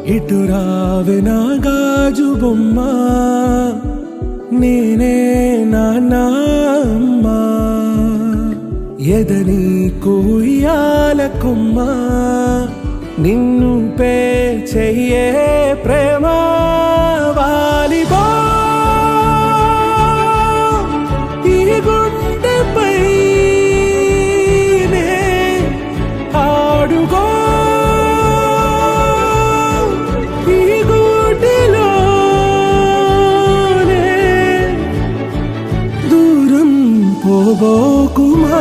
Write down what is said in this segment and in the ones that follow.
ఇటు రావే నా గాజు బొమ్మ, నేనే నాన్న అమ్మ, ఎదని కుయ్యాల కొమ్మ, నిన్ను పే చెయ్యే ప్రేమ వాలిబా ఈ గుండెపై ఆడుగో ఈ గుడిలోనే దూరం పోబోకుమా.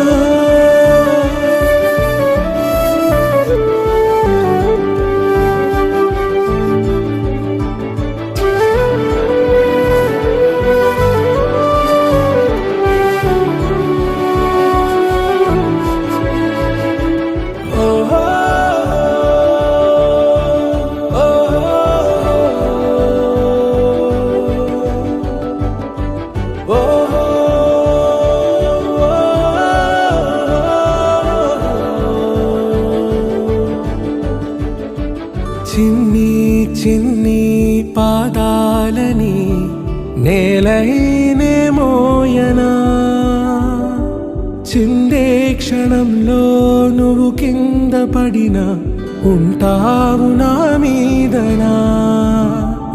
చిన్ని చిన్ని పాదాలని నేలైనే మోయనా, చిందే క్షణంలో నువ్వు కింద పడినా ఉంటావు నా మీదనా.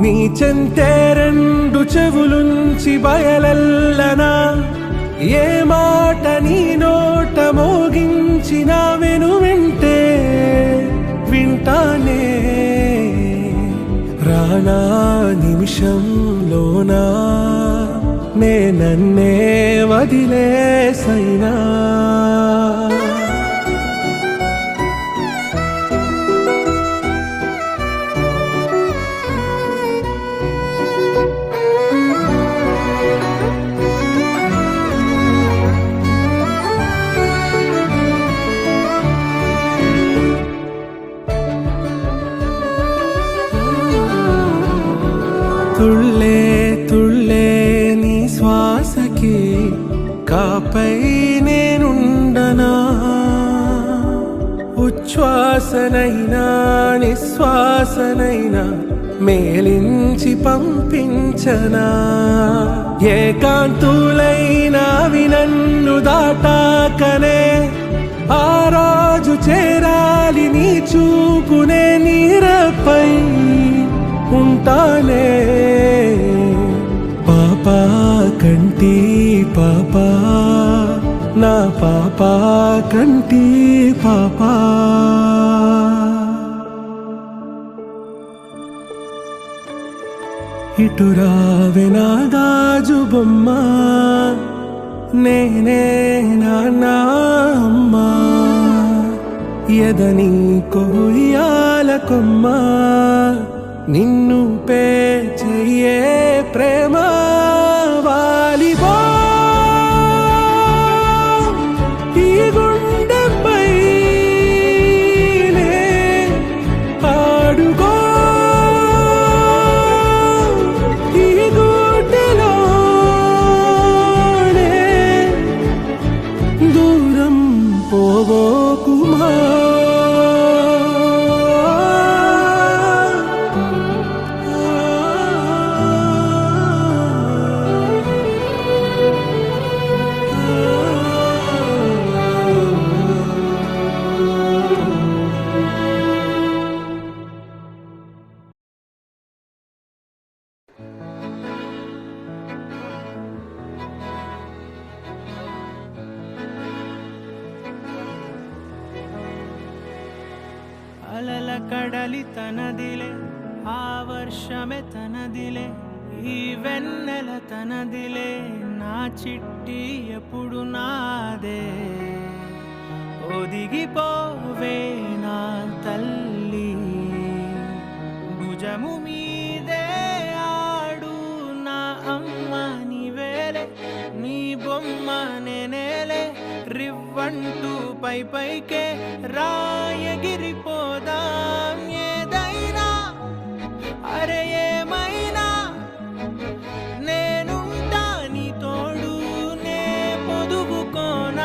నీ చెంతే రెండు చెవులుంచి బయలల్లనా, ఏ మాట నీ నోట మోగించిన వెను వింటే వింటానే. రానా నిమిషంలోనా నే నన్నే వదిలేసైనా, తుళ్ళే తుళ్ళే నీ శ్వాసకి కాపై నేనుండనా, ఉచ్ఛ్వాసనైనా నిశ్వాసనైనా మేలించి పంపించనా. ఏకాంతులైనా నన్ను దాటాకనే ఆ రోజు చేరాలి నీ చూపునే నీరపై ఉంటానే. పాపా కంటి పాపా నా పాపా కంటి పాపా. ఇటు రావే నా గాజు బొమ్మ, నేనే నాన్న అమ్మ, ఎదని కొయ్యాల కొమ్మ, నిన్ను పే చెయ్యే ప్రేమ వాలిబా ఈ గుండెపై ఆడుగో ఈ గుడిలోనే దూరం పోబోకుమా. అలల కడలి తనదిలే, ఆ వర్షమే తనదిలే, ఈ వెన్నెల తనదిలే, నా చిట్టి ఎప్పుడు నాదే. ఒదిగిపోవే నా తల్లి, భుజము మీదే ఆడు నా అమ్మ నీవేలే, నీ బొమ్మ నేనేలే, రివ్వంటూ పై పైకే రాయగిరిపోదాం ఏదైనా అరే ఏమైనా నేనుంటా నీ తోడు నే పొదుగుకోనారా.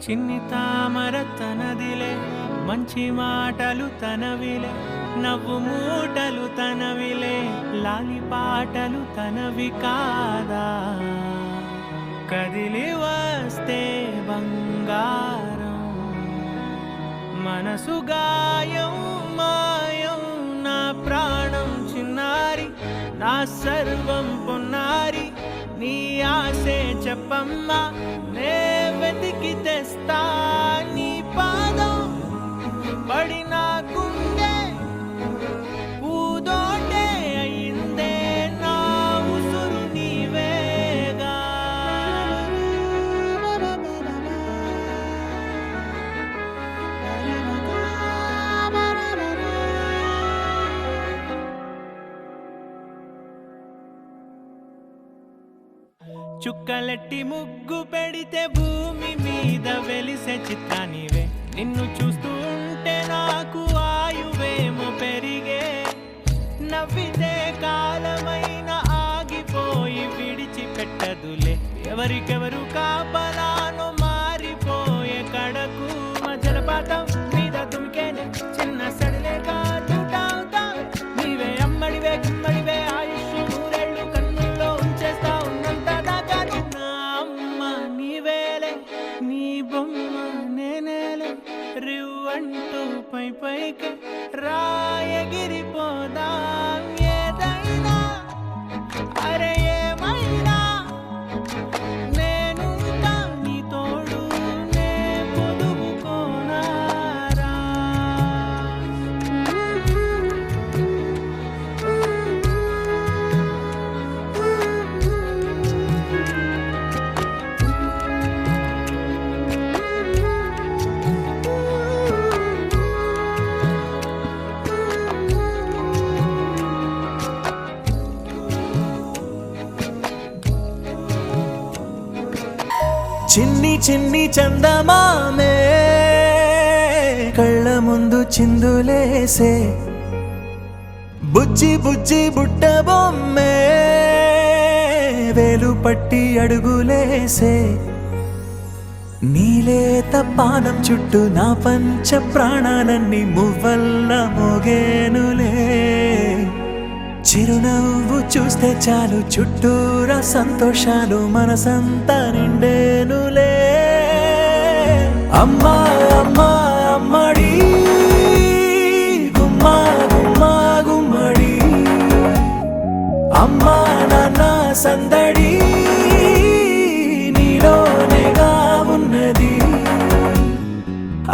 చిన్ని తామర తనదిలే, మంచి మాటలు తనవిలే, నవ్వు మూటలు తనవిలే, లాలి పాటలు తనవి కాదా. కదిలి వస్తే బంగారం, మనసు గాయం మాయం, నా ప్రాణం చిన్నారి, నా సర్వం పొన్నారి, నీ ఆశే చెప్పమ్మా, నే వెతికి తెస్తా నీ పాదం. పడిన గుండె పూదోటే అయిందే, నా ఉసురు నీవేగా. చుక్కలెట్టి ముగ్గు పెడితే భూమి మీద వెలిసే చిత్రానివే, నిన్ను చూస్తూ ఉంటే నాకు ఆయువేమో పెరిగే. నవ్వితే కాలమైన ఆగిపోయి విడిచిపెట్టదులే, ఎవరికెవరు కాపలానో మారిపోయే కడకు. జలపాతం మీద తుమికేనే చిన్న సడిలేక చూటావుతావే, నీవే అమ్మడివే గుమ్మడివే, ఆయుష్ నూరేళ్ళు కన్నుల్లో ఉంచేస్తా ఉన్నంత దాకా. నా అమ్మ నీవేలే, నీ బొమ్మ నేనేలే, రివ్వంటూ పై పైకి రాయగిరిపోదా. ఏదైనా అరే ఏమైనా నేనుంటా నీ తోడు, నే పొదుపుకోనారా. చిన్ని చిన్ని చందమామే కళ్ళ ముందు చిందులేసే, బుజ్జి బుజ్జి బుట్ట బొమ్మే వేలు పట్టి అడుగులేసే. నీలేత పానం చుట్టూ నా పంచ ప్రాణాలన్నీ మువ్వల్ల మోగేనులే. చిరునవ్వు చూస్తే చాలు చుట్టూరా సంతోషాలు మనసంతా నిండేనులే. అమ్మా అమ్మా అమ్మడి గుమ్మా గుమ్మా గుమ్మడి, అమ్మా నాన్న సందడి నీలోనేగా ఉన్నది.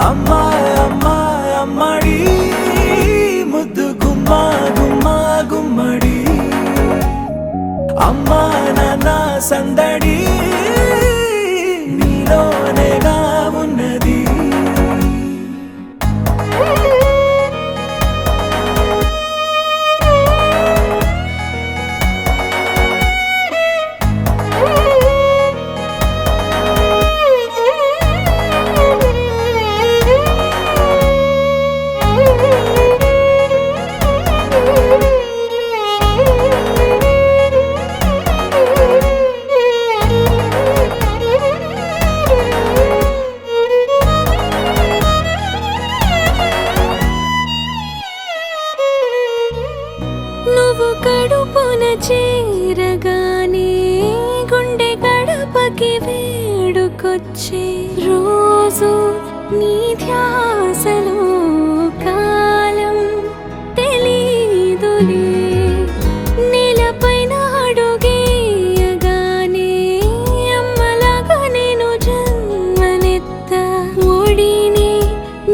అమ్మా అమ్మా అమ్మడి ముద్దు గుమ్మా గుమ్మా గుమ్మడి, అమ్మా నాన్న సందడి నీలోనేగా ఉన్నది. నువ్వు కడుపున చేరగానే గుండె గడపకి వేడుకొచ్చే, రోజు నీ ధ్యాసలో కాలం తెలీదులే. నేలపైన అడుగేయగానే అమ్మలాగా నేను జన్మనెత్త, ఒడిని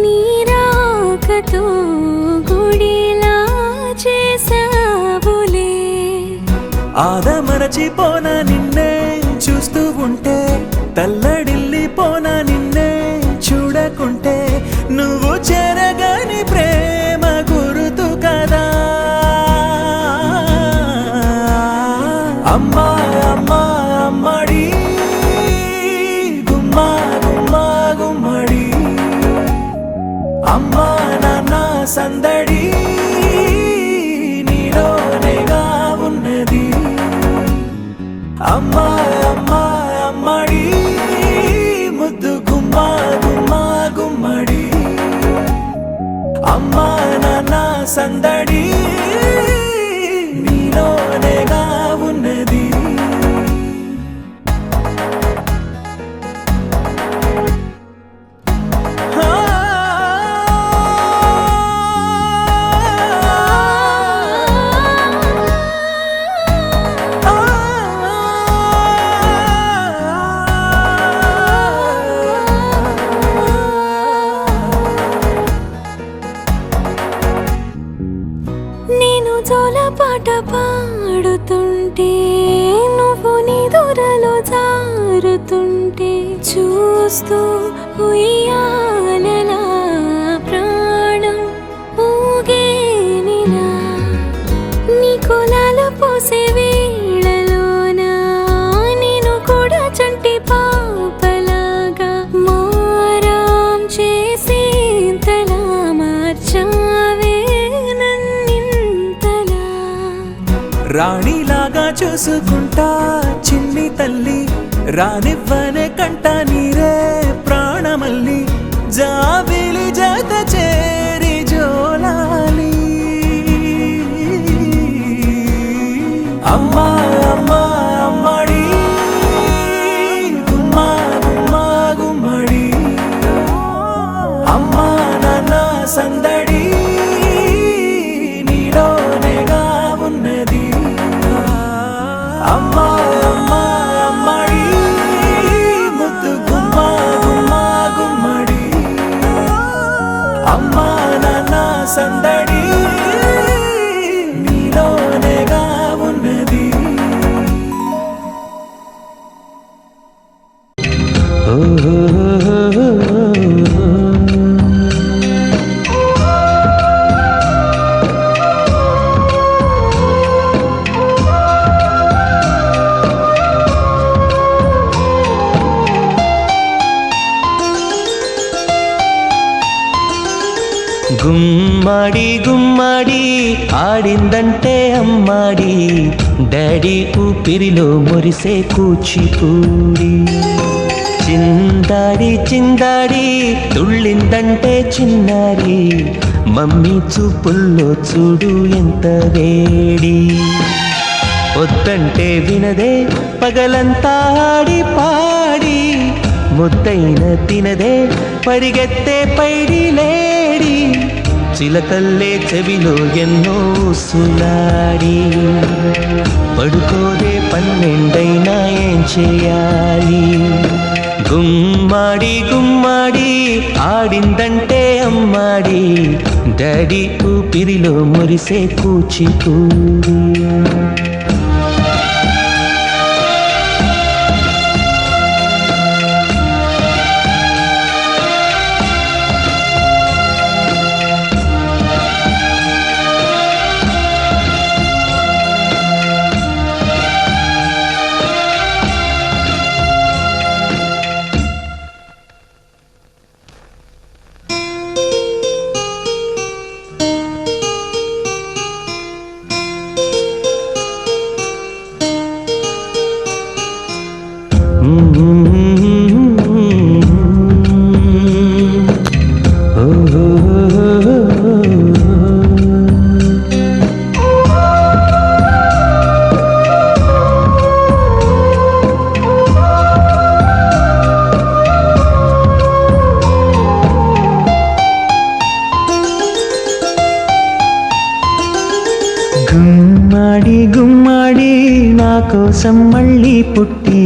నీ రాకతో గుడిలా చేసావులే. ఆదమరచిపోనా నిన్నే చూస్తూ ఉంటే, తల్లడిల్లిపోనా నిన్నే చూడకుంటే. నువ్వు చెరగని ప్రేమ గురుతు కదా. అమ్మా అమ్మా అమ్మడి గుమ్మా గుమ్మా గుమ్మడి, అమ్మా నాన్న సందడి నీలోనేగా ఉన్నది. అమ్మా అమ్మా అమ్మడి ముద్దు గుమ్మా సందడి నీలోనేగా ఉన్నది. నేను జోలపాట పాడుతుంటే నువ్వు నీ దూరలో జారుతుంటే చూస్తూ ఉయ్యాలలా ప్రాణం ఊగేనిలా నీ కులాల పోసే వేళలోన నేను కూడా చంటి పాపలాగా మారాం చేసేంతలా మార్చావే రాణిలాగా చూసుకుంటా చిన్ని తల్లి రానివ్వనే కంట నీరే ప్రాణమల్లి జాబిలి జత చేరి జోలాలి. అమ్మా అమ్మా అమ్మడి గుమ్మా గుమ్మా గుమ్మడి అమ్మా నాన్న సందడి నీలోనేగా ఉన్నది. అమ్మా అమ్మా అమ్మడి ముద్దు గుమ్మా గుమ్మా గుమ్మడి అమ్మా నాన్న సందడి నీలోనేగా ఉన్నది. గుమ్మడి గుమ్మడి ఆడిందంటే అమ్మాడి డాడీ ఊపిరిలో మురిసే కూచిపూడి చిందాడి చిందాడి తుళ్ళిందంటే చిన్నారి మమ్మీ చూపుల్లో చూడు ఎంత వేడి వద్దంటే వినదే పగలంతా ఆడి పాడి ముద్దైన తినదే పరిగెత్తే పైడి లేడి చిలకల్లే చెవిలో ఎన్నో సులాడి పడుకోదే పన్నెండైనా ఏం చేయాలి. గుమ్మాడి గుమ్మాడి ఆడిందంటే అమ్మాడి డాడీ ఊపిరిలో మురిసే కూచిపూడి. గుమ్మడి గుమ్మడి నా కోసం మళ్ళీ పుట్టి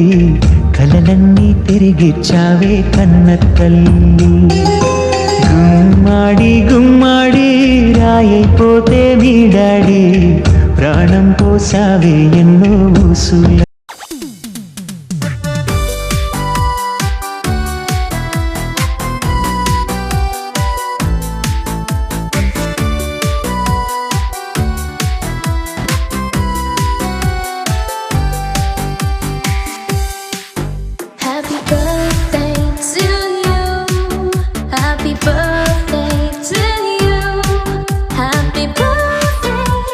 కలలన్నీ తిరిగిచ్చావే కన్న తల్లి. గుమ్మడి గుమ్మడి రాయైపోతే నీ డాడీ ప్రాణం పోసావే ఎన్నో ఊసుల.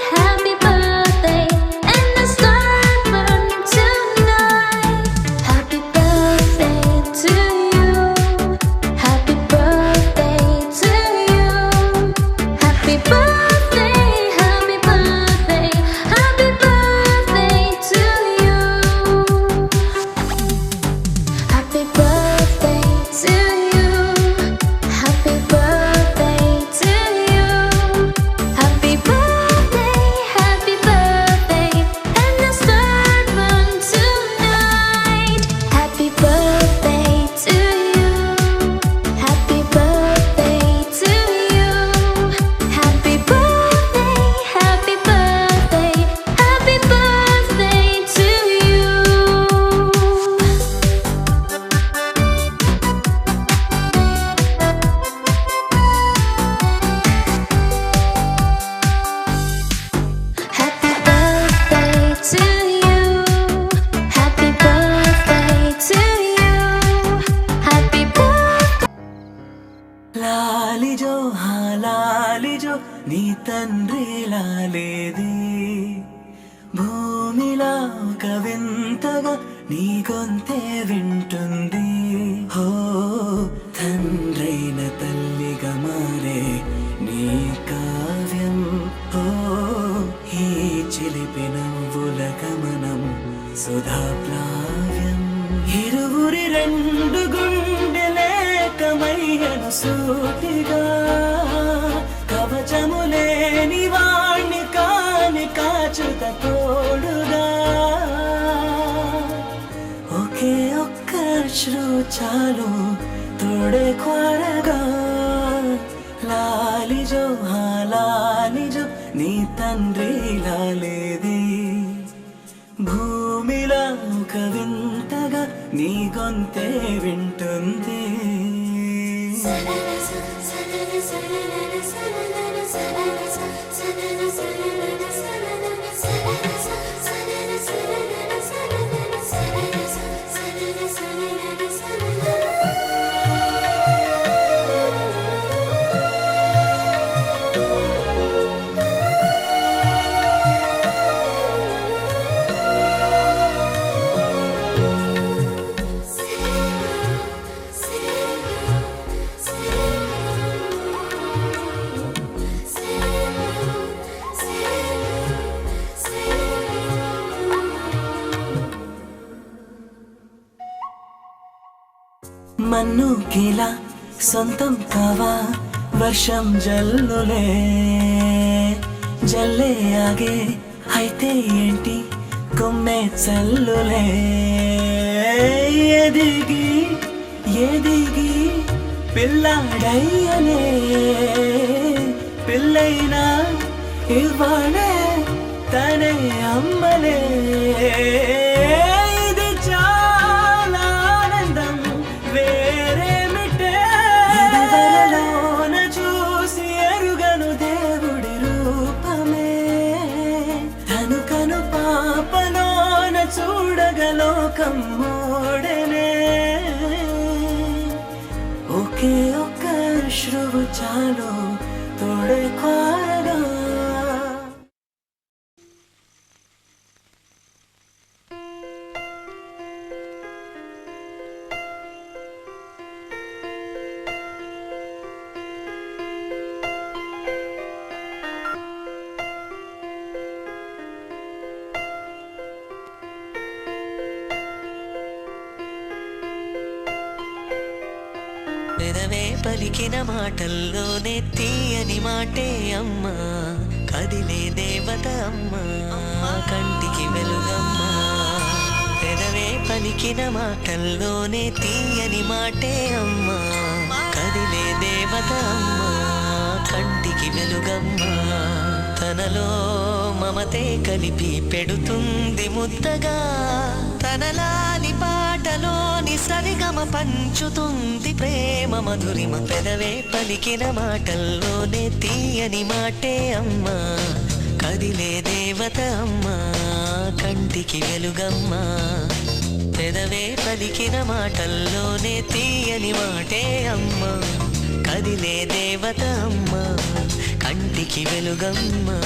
Happy birthday, and the sun burns తండ్రిలా లేది భూమిలా ఒక వింతగా నీ గొంతే వింటుంది హో తండ్రైన తల్లిగా మారే నీ కావ్యం హో ఈ చిలిపి నవ్వుల గమనం సుధా ప్లావ్యం ఇరువురి రెండు గుండెలేకమయ్యను సూటిగా కవచములేని వాణ్ణి కాని కాచుత తోడుగా ఒకే ఒక్క శ్రు చాలు తోడే కోరగా లాలిజో లాలిజో నీ తండ్రిలా లేది భూమిలా ఒక వింతగా నీ గొంతే వింటుంది మన్ను కీలా సొంతం కావా వర్షం జల్లులే జల్లే ఆగే అయితే ఏంటి కొమ్మే చల్లులే ఎదిగి ఎదిగి పిల్లాడయ్యనే పిల్లైనా ఇవ్వనే తనే అమ్మలే ఇది చాలా ఆనందం వేరేమిటే ఇదివరలోన చూసి ఎరుగను దేవుడి రూపమే తను కను పాపలోన చూడగలోకం మోడనే ఒకే ఒక్క శ్రువు చాలు తోడే కోరగా పెదవే పలికిన మాటల్లోనే తీయని మాటే అమ్మా కదిలే దేవత అమ్మా కంటికి వెలుగమ్మా పెదవే పలికిన మాటల్లోనే తీయని మాటే అమ్మా కదిలే దేవత అమ్మా కంటికి వెలుగమ్మా తనలో మమతే కలిపి పెడుతుంది ముద్దగా తనలాలి పాటలోని సరిగమ పంచుతుంది ప్రేమ మధురిమ పెదవే పలికిన మాటల్లోనే తీయని మాటే అమ్మా కదిలే దేవత అమ్మా కంటికి వెలుగమ్మా పెదవే పలికిన మాటల్లోనే తీయని మాటే అమ్మా కదిలే దేవత అమ్మా కంటికి వెలుగమ్మా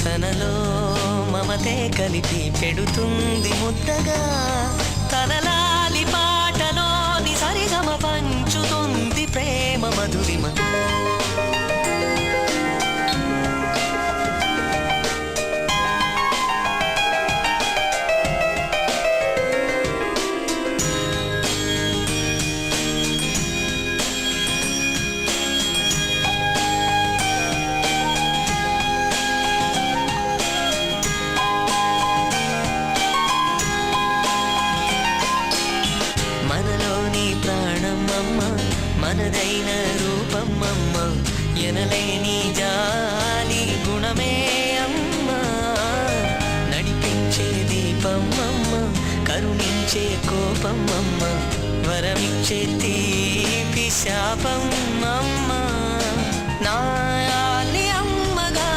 తనలో మమతే కలిపి పెడుతుంది ముద్దగా తనలాలి పాటలోని సరిగమ పంచుతుంది ప్రేమ మధురిమ మనదైన రూపమ్మమ్మ ఎనలేని జాలి గుణమే అమ్మ నడిపించే దీపమ్మమ్మ కరుణించే కోపమ్మమ్మ వరమిచ్చే తీపి శాపమ్మమ్మ నాయాలి అమ్మగా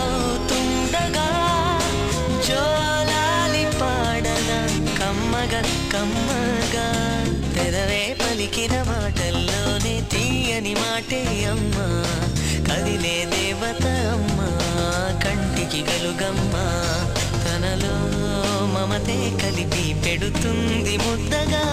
అవుతుండగా జోలాలి పాడన కమ్మగా కమ్మగా పెదవే పలికిన మాటల్లోనే తీయని మాటే అమ్మా కదిలే దేవత అమ్మ కంటికి గలుగమ్మ తనలో మమతే కలిపి పెడుతుంది ముద్దగా